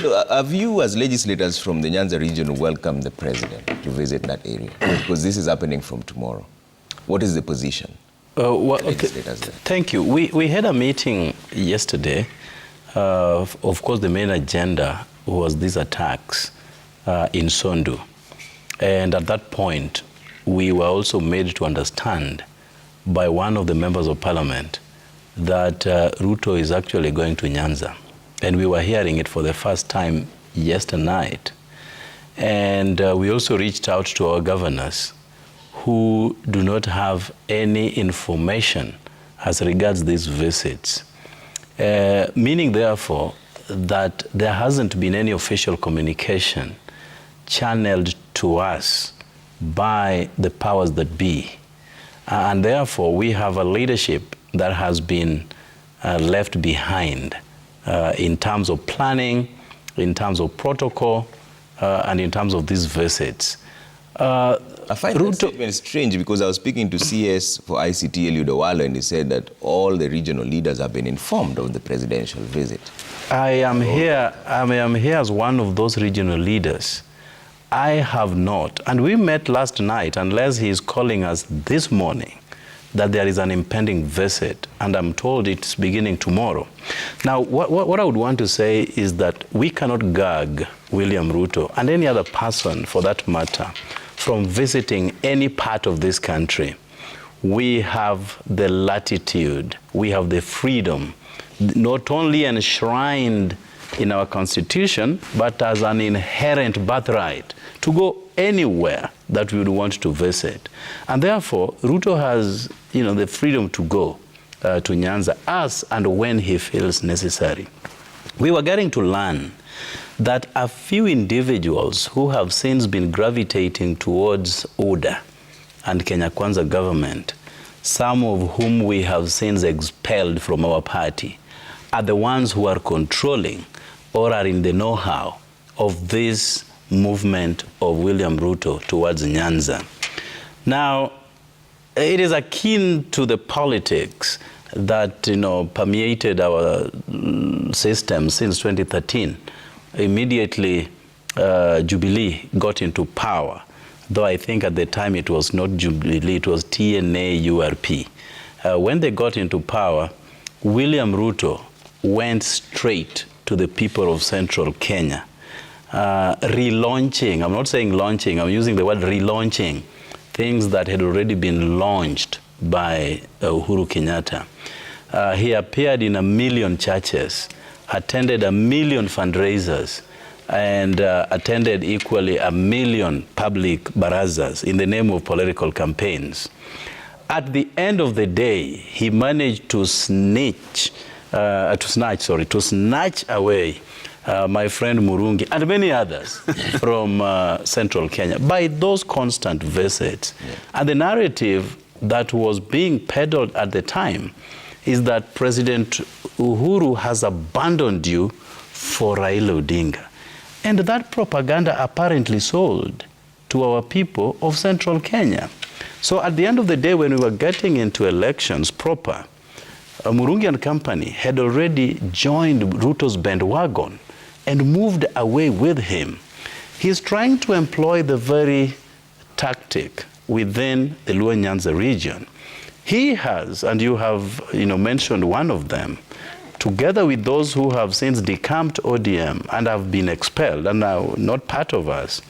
Have you, as legislators from the Nyanza region, welcomed the president to visit that area? Because this is happening from tomorrow. What is the position? Thank you. We had a meeting yesterday. Of course, the main agenda was these attacks in Sondu. And at that point, we were also made to understand by one of the members of parliament that Ruto is actually going to Nyanza. And we were hearing it for the first time yesterday night. And we also reached out to our governors who do not have any information as regards these visits. Meaning, therefore, that there hasn't been any official communication channeled to us by the powers that be. And therefore, we have a leadership that has been left behind in terms of planning, in terms of protocol, and in terms of these visits. I find that statement strange because I was speaking to CS for ICT, Eliud Owalo, and he said that all the regional leaders have been informed of the presidential visit. I am here as one of those regional leaders. I have not, and we met last night, unless he is calling us this morning, that there is an impending visit, and I'm told it's beginning tomorrow. Now, what I would want to say is that we cannot gag William Ruto, and any other person for that matter, from visiting any part of this country. We have the latitude, we have the freedom, not only enshrined in our constitution, but as an inherent birthright to go anywhere that we would want to visit. And therefore, Ruto has, the freedom to go to Nyanza as and when he feels necessary. We were getting to learn that a few individuals who have since been gravitating towards ODA and Kenya Kwanza government, some of whom we have since expelled from our party, are the ones who are controlling or are in the know-how of this movement of William Ruto towards Nyanza. Now, it is akin to the politics that permeated our system since 2013. Immediately, Jubilee got into power, though I think at the time it was not Jubilee, it was TNA URP. When they got into power, William Ruto went straight to the people of central Kenya, relaunching, I'm not saying launching, I'm using the word relaunching, things that had already been launched by Uhuru Kenyatta. He appeared in 1 million churches, attended 1 million fundraisers, and attended equally 1 million public barazas in the name of political campaigns. At the end of the day, he managed to snatch away my friend Murungi and many others from central Kenya by those constant visits. Yeah. And the narrative that was being peddled at the time is that President Uhuru has abandoned you for Raila Odinga. And that propaganda apparently sold to our people of central Kenya. So at the end of the day, when we were getting into elections proper, Murungi and company had already joined Ruto's bandwagon and moved away with him. He's trying to employ the very tactic within the Luo Nyanza region. He has, and you have mentioned one of them, together with those who have since decamped ODM and have been expelled and now not part of us.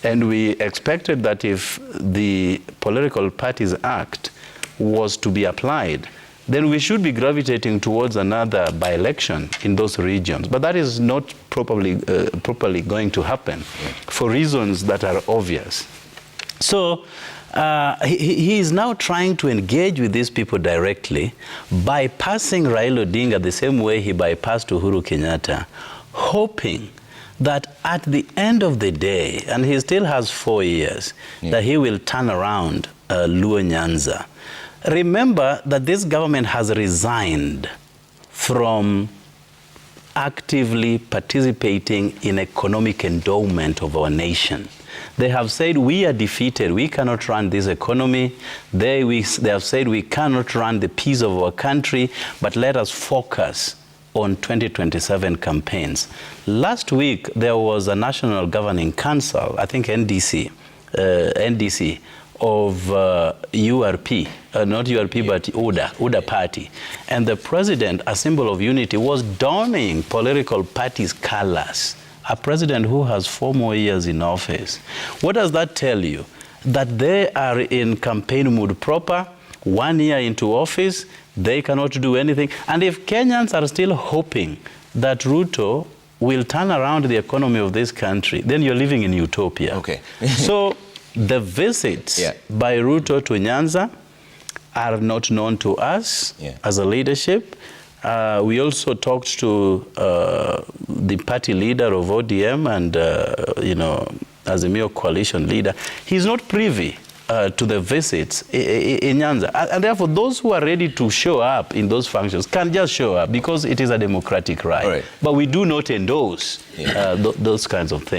And we expected that if the Political Parties Act was to be applied, then we should be gravitating towards another by-election in those regions. But that is not properly going to happen for reasons that are obvious. So he is now trying to engage with these people directly, bypassing Raila Odinga the same way he bypassed Uhuru Kenyatta, hoping that at the end of the day, and he still has 4 years, that he will turn around Luo Nyanza. Remember that this government has resigned from actively participating in economic endowment of our nation. They have said we are defeated, we cannot run this economy. They have said we cannot run the peace of our country, but let us focus on 2027 campaigns. Last week, there was a National Governing Council, I think NDC, of URP, not URP, but UDA party. And the president, a symbol of unity, was donning political parties' colors. A president who has 4 more years in office. What does that tell you? That they are in campaign mood proper, 1 year into office, they cannot do anything. And if Kenyans are still hoping that Ruto will turn around the economy of this country, then you're living in utopia. Okay. So the visits by Ruto to Nyanza are not known to us as a leadership. We also talked to the party leader of ODM and, as a mere coalition leader. He's not privy to the visits in Nyanza. And therefore, those who are ready to show up in those functions can just show up because it is a democratic right. But we do not endorse those kinds of things.